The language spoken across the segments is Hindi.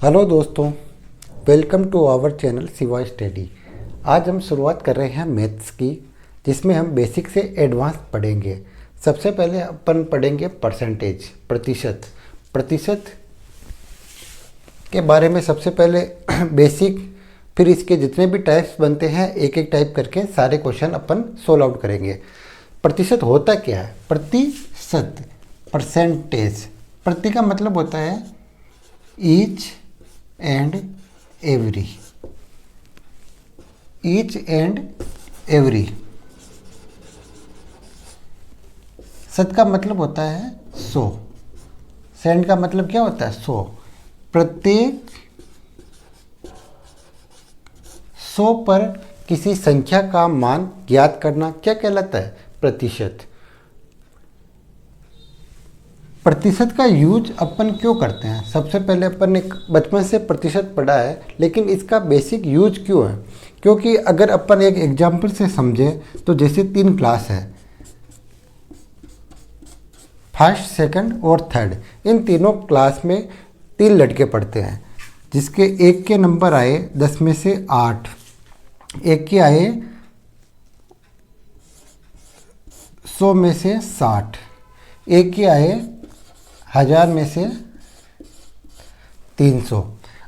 हेलो दोस्तों, welcome to our channel Shiva study. आज हम शुरुआत कर रहे हैं मैथ्स की, जिसमें हम बेसिक से एडवांस पढ़ेंगे। सबसे पहले अपन पढ़ेंगे परसेंटेज, प्रतिशत। प्रतिशत के बारे में सबसे पहले बेसिक, फिर इसके जितने भी टाइप्स बनते हैं एक एक टाइप करके सारे क्वेश्चन अपन सोल्व आउट करेंगे। प्रतिशत होता क्या है? प्रतिशत, परसेंटेज। प्रति का मतलब होता है each and every, each and every. शत का मतलब होता है 100, सेंट का मतलब क्या होता है? 100। प्रत्येक 100 पर किसी संख्या का मान ज्ञात करना क्या कहलाता है? प्रतिशत। प्रतिशत का यूज अपन क्यों करते हैं? सबसे पहले अपन ने बचपन से प्रतिशत पढ़ा है, लेकिन इसका बेसिक यूज क्यों है? क्योंकि अगर अपन एक एग्जाम्पल से समझे तो जैसे 3 क्लास है, फर्स्ट, सेकंड और थर्ड। इन तीनों क्लास में 3 लड़के पढ़ते हैं, जिसके एक के नंबर आए 10 में से 8, एक के आए 100 में से 60, एक के आए 1000 में से 300।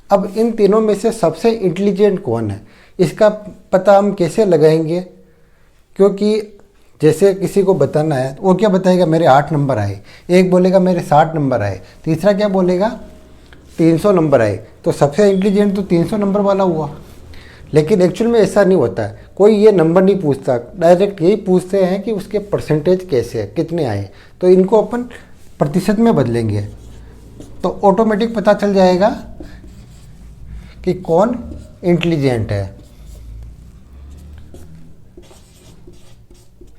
अब इन तीनों में से सबसे इंटेलिजेंट कौन है, इसका पता हम कैसे लगाएंगे? क्योंकि जैसे किसी को बताना है, वो क्या बताएगा? मेरे 8 नंबर आए। एक बोलेगा मेरे 60 नंबर आए, तीसरा क्या बोलेगा? 300 नंबर आए। तो सबसे इंटेलिजेंट तो 300 नंबर वाला हुआ। लेकिन एक्चुअल में ऐसा नहीं होता है, कोई ये नंबर नहीं पूछता, डायरेक्ट यही पूछते हैं कि उसके परसेंटेज कैसे है, कितने आए। तो इनको अपन प्रतिशत में बदलेंगे तो ऑटोमेटिक पता चल जाएगा कि कौन इंटेलिजेंट है।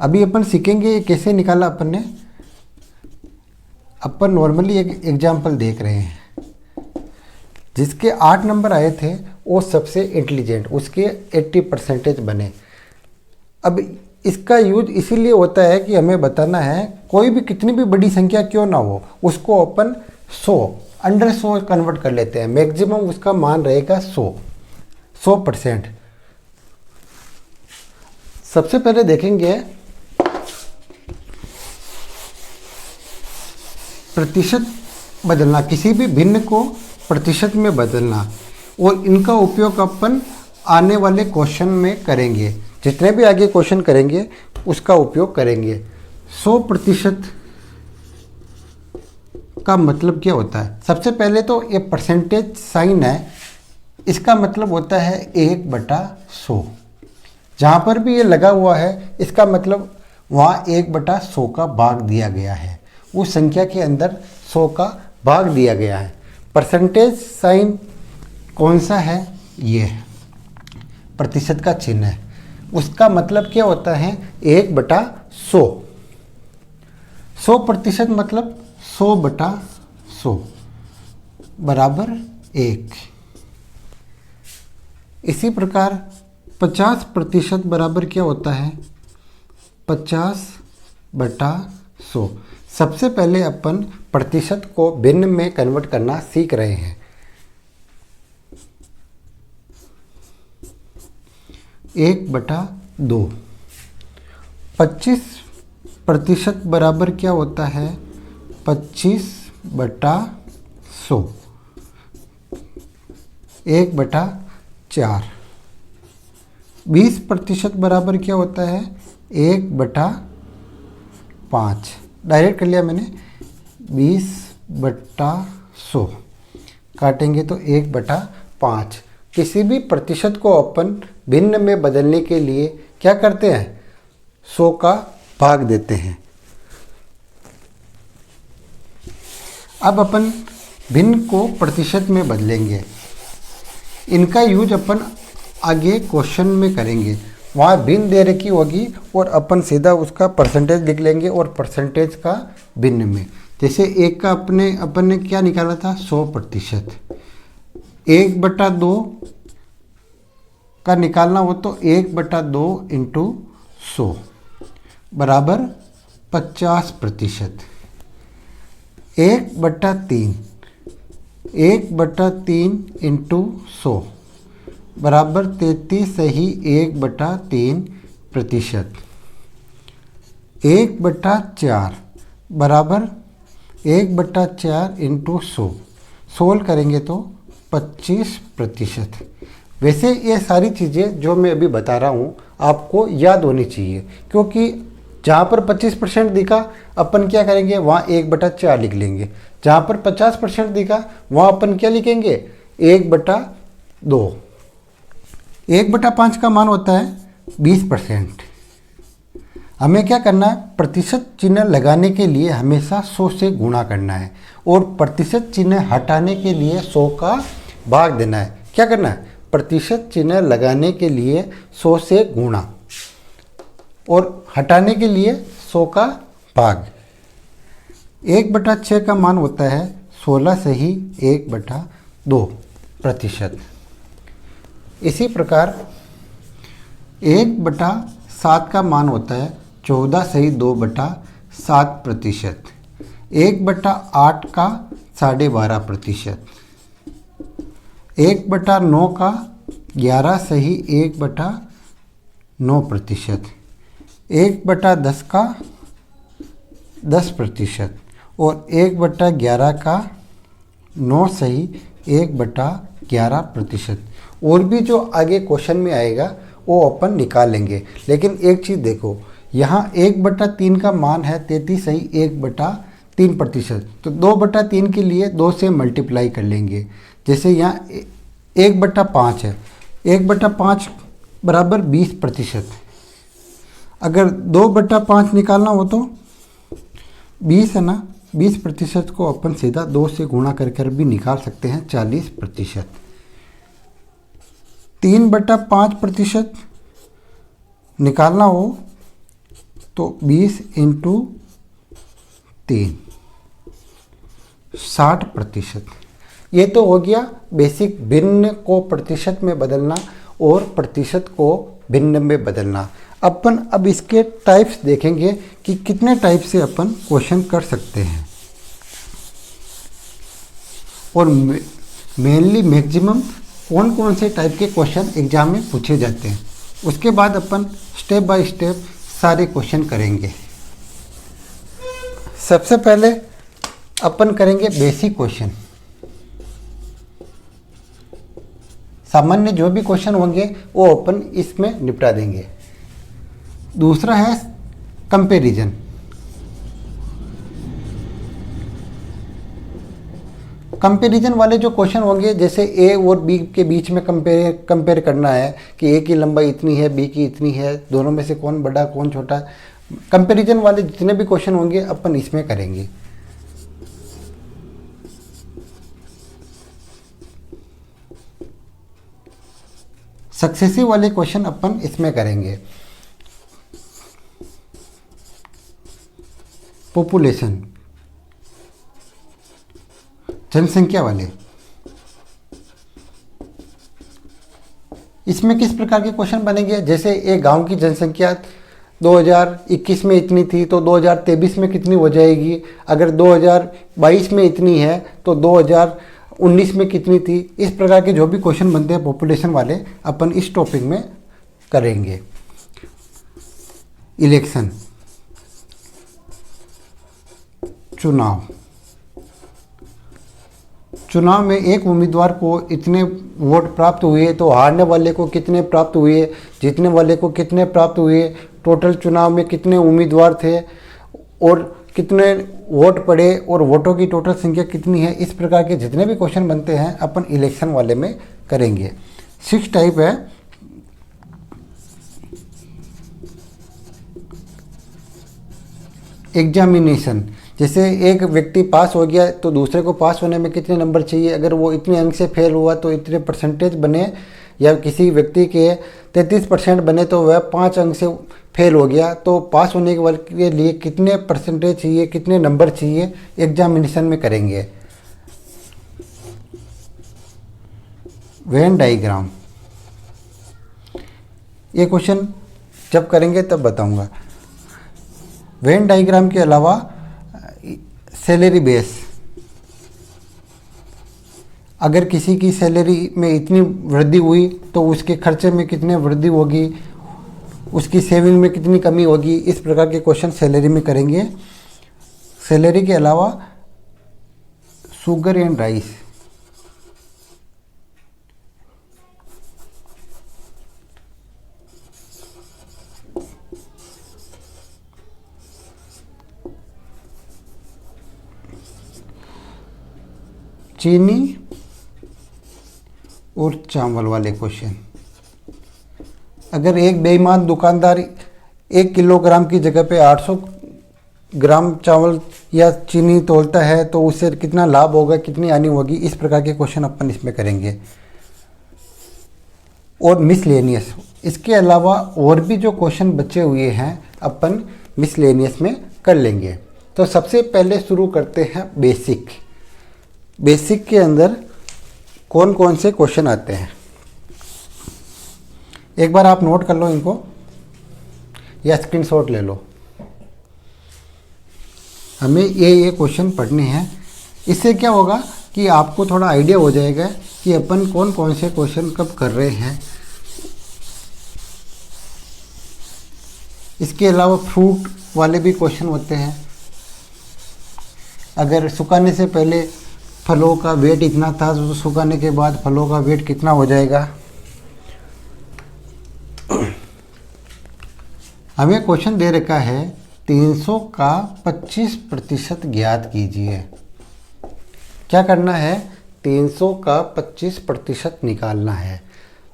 अभी अपन सीखेंगे ये कैसे निकाला अपन ने। अपन नॉर्मली एक एग्जाम्पल देख रहे हैं, जिसके 8 नंबर आए थे वो सबसे इंटेलिजेंट, उसके 80% बने। अब इसका यूज इसीलिए होता है कि हमें बताना है कोई भी कितनी भी बड़ी संख्या क्यों ना हो, उसको अपन 100 अंडर 100 कन्वर्ट कर लेते हैं। मैक्सिमम उसका मान रहेगा 100%। सबसे पहले देखेंगे प्रतिशत बदलना, किसी भी भिन्न को प्रतिशत में बदलना, और इनका उपयोग अपन आने वाले क्वेश्चन में करेंगे। जितने भी आगे क्वेश्चन करेंगे उसका उपयोग करेंगे। 100% का मतलब क्या होता है? सबसे पहले तो ये परसेंटेज साइन है, इसका मतलब होता है 1/100। जहाँ पर भी ये लगा हुआ है इसका मतलब वहाँ 1/100 का भाग दिया गया है, उस संख्या के अंदर 100 का भाग दिया गया है। परसेंटेज साइन कौन सा है? ये प्रतिशत का चिन्ह है। उसका मतलब क्या होता है? 1/100। 100% मतलब 100/100 बराबर 1। इसी प्रकार 50% बराबर क्या होता है? 50/100। सबसे पहले अपन प्रतिशत को भिन्न में कन्वर्ट करना सीख रहे हैं। 1/2। 25% बराबर क्या होता है? 25/100, 1/4। 20% बराबर क्या होता है? 1/5। डायरेक्ट कर लिया मैंने। 20/100 काटेंगे तो 1/5। किसी भी प्रतिशत को अपन भिन्न में बदलने के लिए क्या करते हैं? 100 का भाग देते हैं। अब अपन भिन्न को प्रतिशत में बदलेंगे। इनका यूज अपन आगे क्वेश्चन में करेंगे। वहाँ भिन्न दे रखी होगी और अपन सीधा उसका परसेंटेज लिख लेंगे और परसेंटेज का भिन्न में। जैसे एक का अपन ने क्या निकाला था? 100%। 1/2 का निकालना हो तो 1/2 इंटू 100 बराबर 50%। 1/3 1/3 इंटू 100 बराबर 33.3%। 1/4 बराबर 1/4 इंटू 100 सोल्व करेंगे तो 25%। वैसे ये सारी चीज़ें जो मैं अभी बता रहा हूँ आपको याद होनी चाहिए, क्योंकि जहाँ पर 25% दिखा अपन क्या करेंगे, वहाँ 1/4 लिख लेंगे। जहाँ पर 50% दिखा वहाँ अपन क्या लिखेंगे, 1/2। 1/5 का मान होता है 20%। हमें क्या करना है, प्रतिशत चिन्ह लगाने के लिए हमेशा 100 से गुणा करना है और प्रतिशत चिन्ह हटाने के लिए 100 का भाग देना है। क्या करना है, प्रतिशत चिन्ह लगाने के लिए 100 से गुणा और हटाने के लिए 100 का भाग। 1/6 का मान होता है 16 से ही 1/2%। इसी प्रकार 1/7 का मान होता है 14 से ही 2/7%। 1/8 का 12.5%। 1/9 का 11 से ही 1/9%। 1/10 का 10% और 1/11 का 9 से ही 1/11%। और भी जो आगे क्वेश्चन में आएगा वो अपन निकालेंगे। लेकिन एक चीज़ देखो, यहाँ 1/3 का मान है 33 सही 1/3%। तो 2/3 के लिए 2 से मल्टीप्लाई कर लेंगे। जैसे यहाँ 1/5 है, 1/5 बराबर 20%। अगर 2/5 निकालना हो तो 20 है ना, 20% को अपन सीधा 2 से गुणा कर भी निकाल सकते हैं 40%। 3/5% निकालना हो तो 20 इंटू 3 60%। ये तो हो गया बेसिक भिन्न को प्रतिशत में बदलना और प्रतिशत को भिन्न में बदलना। अपन अब इसके टाइप्स देखेंगे कि कितने टाइप से अपन क्वेश्चन कर सकते हैं और मेनली मैक्सिमम कौन कौन से टाइप के क्वेश्चन एग्जाम में पूछे जाते हैं। उसके बाद अपन स्टेप बाय स्टेप सारे क्वेश्चन करेंगे। सबसे पहले अपन करेंगे बेसिक क्वेश्चन। सामान्य जो भी क्वेश्चन होंगे वो अपन इसमें निपटा देंगे। दूसरा है कंपैरिजन। कंपैरिजन वाले जो क्वेश्चन होंगे, जैसे ए और बी के बीच में कंपेयर करना है कि ए की लंबाई इतनी है, बी की इतनी है, दोनों में से कौन बड़ा कौन छोटा। कंपैरिजन वाले जितने भी क्वेश्चन होंगे अपन इसमें करेंगे। सक्सेसिव वाले क्वेश्चन अपन इसमें करेंगे। पॉपुलेशन, जनसंख्या वाले, इसमें किस प्रकार के क्वेश्चन बनेंगे। जैसे एक गांव की जनसंख्या 2021 में इतनी थी तो 2023 में कितनी हो जाएगी, अगर 2022 में इतनी है तो 2019 में कितनी थी। इस प्रकार के जो भी क्वेश्चन बनते हैं पॉपुलेशन वाले अपन इस टॉपिक में करेंगे। इलेक्शन, चुनाव में एक उम्मीदवार को इतने वोट प्राप्त हुए तो हारने वाले को कितने प्राप्त हुए, जीतने वाले को कितने प्राप्त हुए, टोटल चुनाव में कितने उम्मीदवार थे और कितने वोट पड़े और वोटों की टोटल संख्या कितनी है। इस प्रकार के जितने भी क्वेश्चन बनते हैं अपन इलेक्शन वाले में करेंगे। 6 टाइप है। एग्जामिनेशन, जैसे एक व्यक्ति पास हो गया तो दूसरे को पास होने में कितने नंबर चाहिए, अगर वो इतने अंक से फेल हुआ तो इतने परसेंटेज बने, या किसी व्यक्ति के 33% बने तो वह 5 अंक से फेल हो गया तो पास होने के लिए कितने परसेंटेज चाहिए, कितने नंबर चाहिए, एग्जामिनेशन में करेंगे। वेन डायग्राम, ये क्वेश्चन जब करेंगे तब बताऊंगा। वेन डायग्राम के अलावा सैलरी बेस, अगर किसी की सैलरी में इतनी वृद्धि हुई तो उसके खर्चे में कितने वृद्धि होगी, उसकी सेविंग में कितनी कमी होगी। इस प्रकार के क्वेश्चन सैलरी में करेंगे। सैलरी के अलावा शुगर एंड राइस, चीनी और चावल वाले क्वेश्चन। अगर एक बेईमान दुकानदार 1 किलोग्राम की जगह पे 800 ग्राम चावल या चीनी तोलता है तो उससे कितना लाभ होगा, कितनी हानि होगी, इस प्रकार के क्वेश्चन अपन इसमें करेंगे। और मिसलेनियस, इसके अलावा और भी जो क्वेश्चन बचे हुए हैं अपन मिसलेनियस में कर लेंगे। तो सबसे पहले शुरू करते हैं बेसिक। बेसिक के अंदर कौन कौन से क्वेश्चन आते हैं, एक बार आप नोट कर लो इनको या स्क्रीनशॉट ले लो। हमें ये क्वेश्चन पढ़ने हैं। इससे क्या होगा कि आपको थोड़ा आइडिया हो जाएगा कि अपन कौन कौन से क्वेश्चन कब कर रहे हैं। इसके अलावा फ्रूट वाले भी क्वेश्चन होते हैं। अगर सुखाने से पहले फलों का वेट इतना था तो सुखाने के बाद फलों का वेट कितना हो जाएगा। हमें क्वेश्चन दे रखा है 300 का 25% ज्ञात कीजिए। क्या करना है, 300 का 25% निकालना है।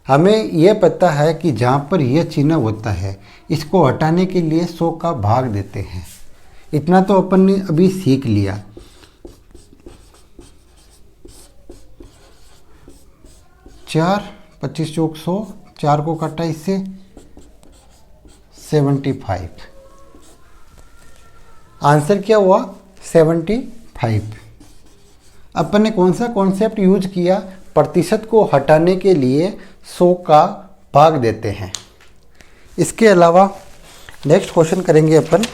हमें यह पता है कि जहाँ पर यह चिन्ह होता है इसको हटाने के लिए 100 का भाग देते हैं। इतना तो अपन ने अभी सीख लिया। चार 25 चौक 100, 4 को काटा इससे 75। आंसर क्या हुआ 75। अपन ने कौन सा कॉन्सेप्ट यूज किया, प्रतिशत को हटाने के लिए 100 का भाग देते हैं। इसके अलावा नेक्स्ट क्वेश्चन करेंगे अपन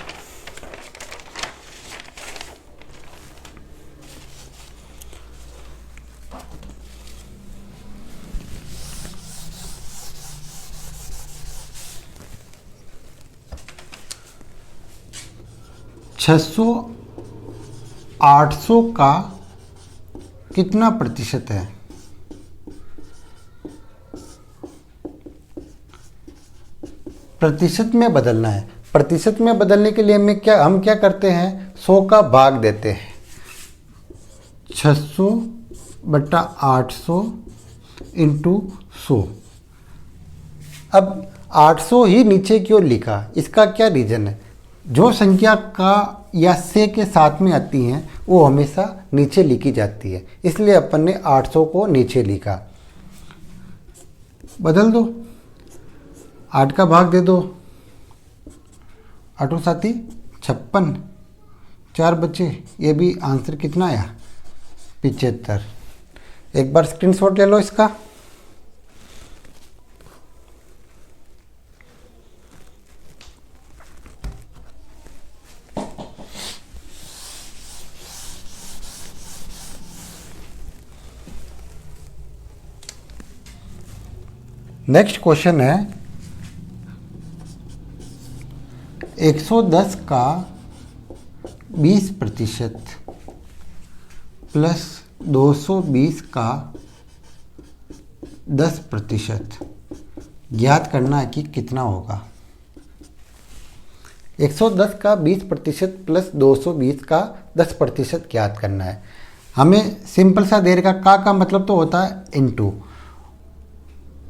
$600 800 का कितना प्रतिशत है। प्रतिशत में बदलना है। प्रतिशत में बदलने के लिए हम क्या करते हैं, 100 का भाग देते हैं। 600 बटा 800 इंटू 100। अब 800 ही नीचे क्यों लिखा, इसका क्या रीज़न है। जो संख्या का या से के साथ में आती हैं वो हमेशा नीचे लिखी जाती है, इसलिए अपन ने 800 को नीचे लिखा। बदल दो, 8 का भाग दे दो, 8 साथी 56, 4 बचे। ये भी आंसर कितना आया 75। एक बार स्क्रीनशॉट ले लो इसका। नेक्स्ट क्वेश्चन है 110 का 20% प्लस 220 का 10% ज्ञात करना है कि कितना होगा। 110 का 20% प्लस 220 का 10% ज्ञात करना है। हमें सिंपल सा देर का मतलब तो होता है इनटू।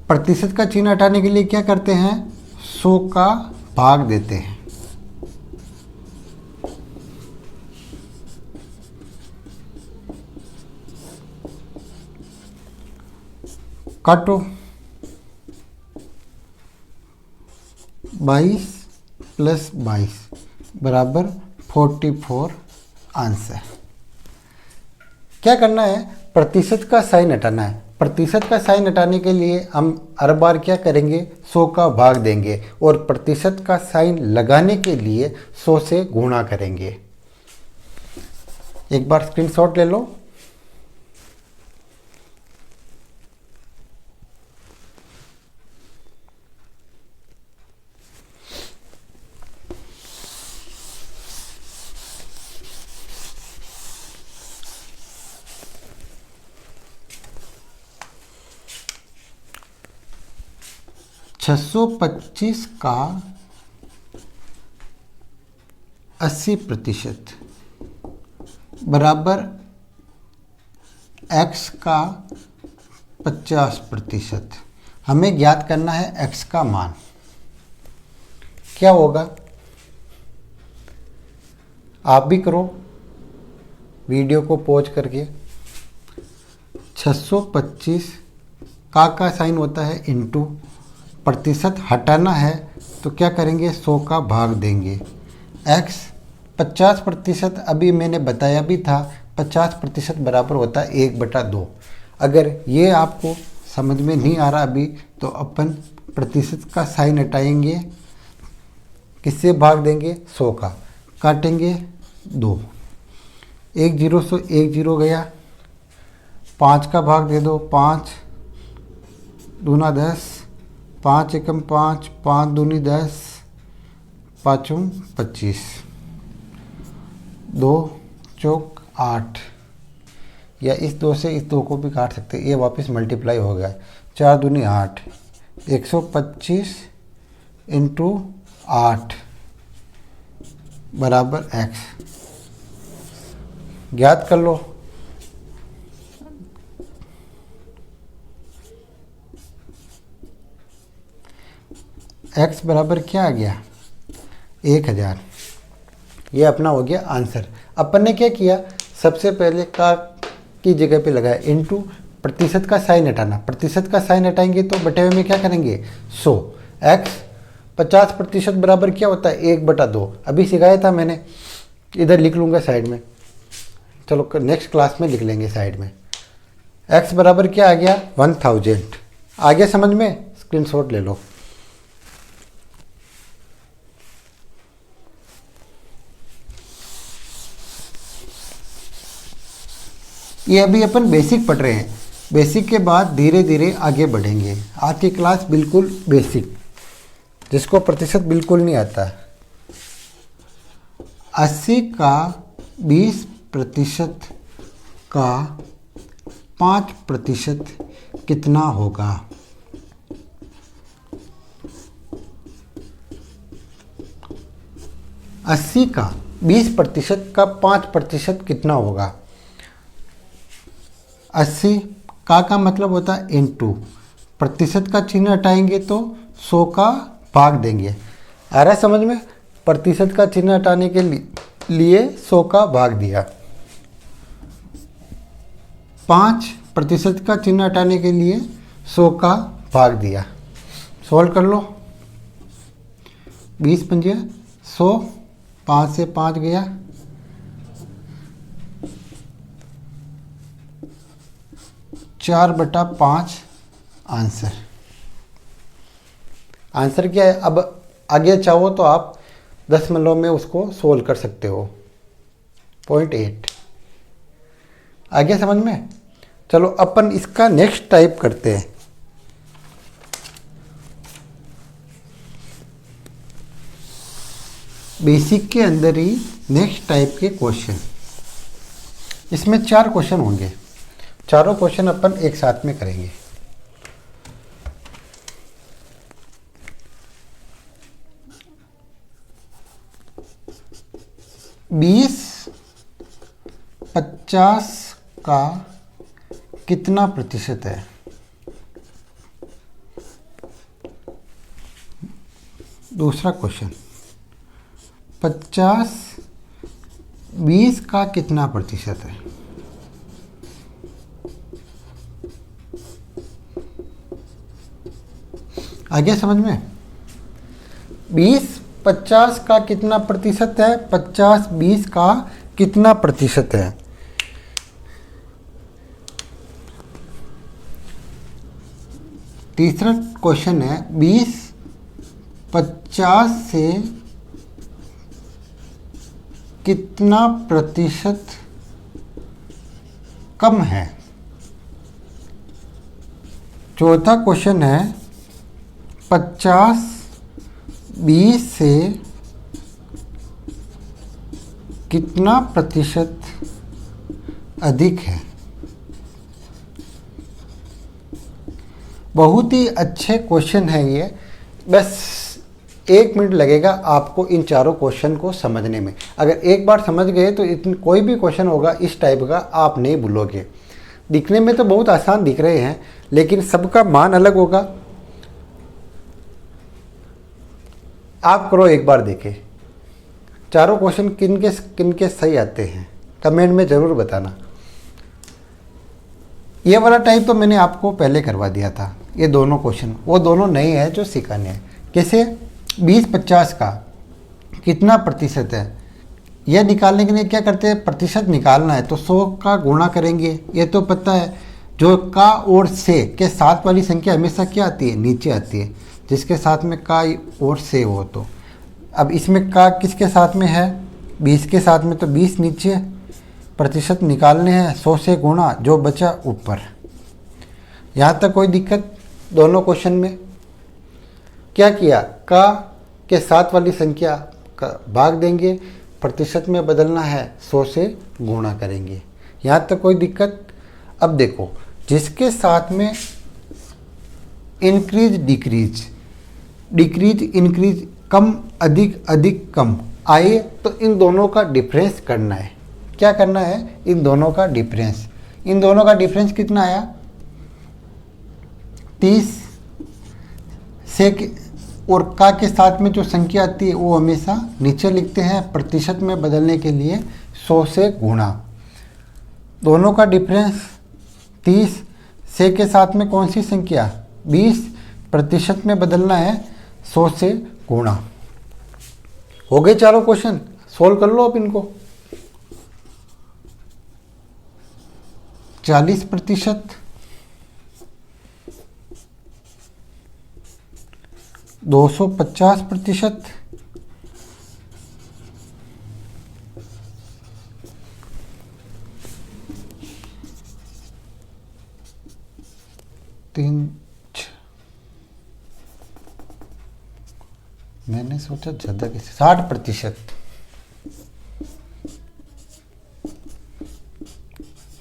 प्रतिशत का चिन्ह हटाने के लिए क्या करते हैं, 100 का भाग देते हैं। काटो, 22 प्लस 22 बराबर 44 आंसर। क्या करना है, प्रतिशत का साइन हटाना है। प्रतिशत का साइन हटाने के लिए हम हर बार क्या करेंगे, 100 का भाग देंगे और प्रतिशत का साइन लगाने के लिए 100 से गुणा करेंगे। एक बार स्क्रीनशॉट ले लो। 625 का 80% बराबर x का 50%। हमें ज्ञात करना है x का मान। क्या होगा, आप भी करो वीडियो को पॉज करके। 625 का साइन होता है इनटू, प्रतिशत हटाना है तो क्या करेंगे, 100 का भाग देंगे। x 50%, अभी मैंने बताया भी था 50% बराबर होता है 1/2। अगर ये आपको समझ में नहीं आ रहा अभी तो अपन प्रतिशत का साइन हटाएंगे, किससे भाग देंगे, 100 का, काटेंगे 2, 1 0 से 1 0 गया, 5 का भाग दे दो, 5 दूना 10, 5 एकम 5, 5 दूनी 10, 5 25, 2 चौक 8, या इस 2 से इस 2 को भी काट सकते हैं, ये वापस मल्टीप्लाई हो गया, 4 दूनी 8, 125 इंटू 8 बराबर x। ज्ञात कर लो। x बराबर क्या आ गया, 1000। ये अपना हो गया आंसर। अपन ने क्या किया, सबसे पहले का की जगह पे लगाया, इनटू प्रतिशत का साइन हटाना, प्रतिशत का साइन हटाएंगे तो बटे हुए में क्या करेंगे, 100। x 50% बराबर क्या होता है, 1/2। अभी सिखाया था मैंने, इधर लिख लूँगा साइड में, चलो नेक्स्ट क्लास में लिख लेंगे साइड में। x बराबर क्या आ गया, 1000। आगे समझ में, स्क्रीनशॉट ले लो। ये अभी अपन बेसिक पढ़ रहे हैं, बेसिक के बाद धीरे धीरे आगे बढ़ेंगे। आज की क्लास बिल्कुल बेसिक, जिसको प्रतिशत बिल्कुल नहीं आता। 80 का 20% का 5% कितना होगा। 80 का 20% का 5% कितना होगा। 80 का मतलब होता है इनटू, प्रतिशत का चिन्ह हटाएंगे तो 100 का भाग देंगे। आ रहा है समझ में, प्रतिशत का चिन्ह हटाने के लिए 100 का भाग दिया, 5% का चिन्ह हटाने के लिए 100 का भाग दिया। सॉल्व कर लो, 20 पंजे 100, 5 से 5 गया, 4/5 आंसर। आंसर क्या है, अब आगे चाहो तो आप दशमलव में उसको सोल्व कर सकते हो। 0.8 आगे समझ में। चलो अपन इसका नेक्स्ट टाइप करते हैं। बेसिक के अंदर ही नेक्स्ट टाइप के क्वेश्चन, इसमें 4 क्वेश्चन होंगे, चारों क्वेश्चन अपन एक साथ में करेंगे। बीस 50 का कितना प्रतिशत है। दूसरा क्वेश्चन, 50 20 का कितना प्रतिशत है। आगे समझ में। 20 50 का कितना प्रतिशत है, 50 20 का कितना प्रतिशत है। तीसरा क्वेश्चन है, 20 50 से कितना प्रतिशत कम है। चौथा क्वेश्चन है, 50 20 से कितना प्रतिशत अधिक है। बहुत ही अच्छे क्वेश्चन है ये, बस 1 मिनट लगेगा आपको इन चारों क्वेश्चन को समझने में। अगर एक बार समझ गए तो कोई भी क्वेश्चन होगा इस टाइप का आप नहीं भूलोगे। दिखने में तो बहुत आसान दिख रहे हैं, लेकिन सबका मान अलग होगा। आप करो एक बार, देखें चारों क्वेश्चन किनके सही आते हैं, कमेंट में ज़रूर बताना। ये वाला टाइप तो मैंने आपको पहले करवा दिया था। ये दोनों क्वेश्चन वो दोनों नए हैं जो सिखाने हैं। कैसे 20-50 का कितना प्रतिशत है, यह निकालने के लिए क्या करते हैं, प्रतिशत निकालना है तो 100 का गुणा करेंगे। ये तो पता है, जो का और से के साथ वाली संख्या हमेशा क्या आती है, नीचे आती है। जिसके साथ में का और से हो तो अब इसमें का किसके साथ में है, 20 के साथ में, तो 20 नीचे, प्रतिशत निकालने हैं 100 से गुणा, जो बचा ऊपर। यहाँ तक कोई दिक्कत दोनों क्वेश्चन में? क्या किया, का के साथ वाली संख्या का भाग देंगे, प्रतिशत में बदलना है 100 से गुणा करेंगे। यहाँ तक कोई दिक्कत? अब देखो, जिसके साथ में इंक्रीज डिक्रीज, डिक्रीज इंक्रीज, कम अधिक अधिक कम आए तो इन दोनों का डिफरेंस करना है। क्या करना है, इन दोनों का डिफरेंस। इन दोनों का डिफरेंस कितना आया, 30 से और का के साथ में जो संख्या आती है वो हमेशा नीचे लिखते हैं, प्रतिशत में बदलने के लिए 100 से गुणा। दोनों का डिफरेंस 30 से के साथ में कौन सी संख्या 20, प्रतिशत में बदलना है 100 से गुणा। हो गए चारों क्वेश्चन, सोल्व कर लो अब इनको। 40%, 250%, 3, मैंने सोचा ज़्यादा कैसे, 60%,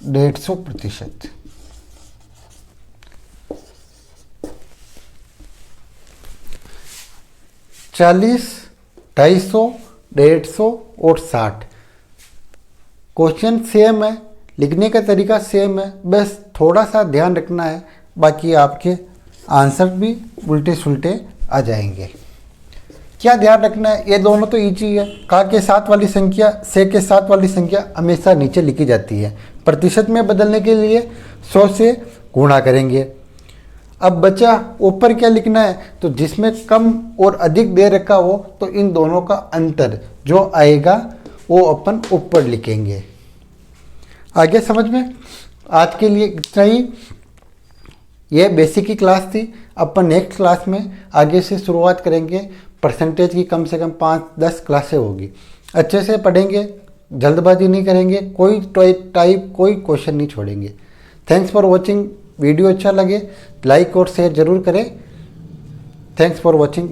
150%, 40, 250, 150 और 60। क्वेश्चन सेम है, लिखने का तरीका सेम है, बस थोड़ा सा ध्यान रखना है, बाकी आपके आंसर भी उल्टे सुलटे आ जाएंगे। क्या ध्यान रखना है, ये दोनों तो इजी है। का के साथ वाली संख्या, से के साथ वाली संख्या हमेशा नीचे लिखी जाती है। प्रतिशत में बदलने के लिए 100 से गुणा करेंगे। अब बचा ऊपर क्या लिखना है, तो जिसमें कम और अधिक दे रखा हो तो इन दोनों का अंतर जो आएगा वो अपन ऊपर लिखेंगे। आगे समझ में? आज के लिए इतना ही। यह बेसिक की क्लास थी। अपन नेक्स्ट क्लास में आगे से शुरुआत करेंगे। परसेंटेज की कम से कम 5-10 क्लासें होगी। अच्छे से पढ़ेंगे, जल्दबाजी नहीं करेंगे, कोई टाइप कोई क्वेश्चन नहीं छोड़ेंगे। Thanks for watching. वीडियो अच्छा लगे लाइक और शेयर ज़रूर करें। Thanks for watching.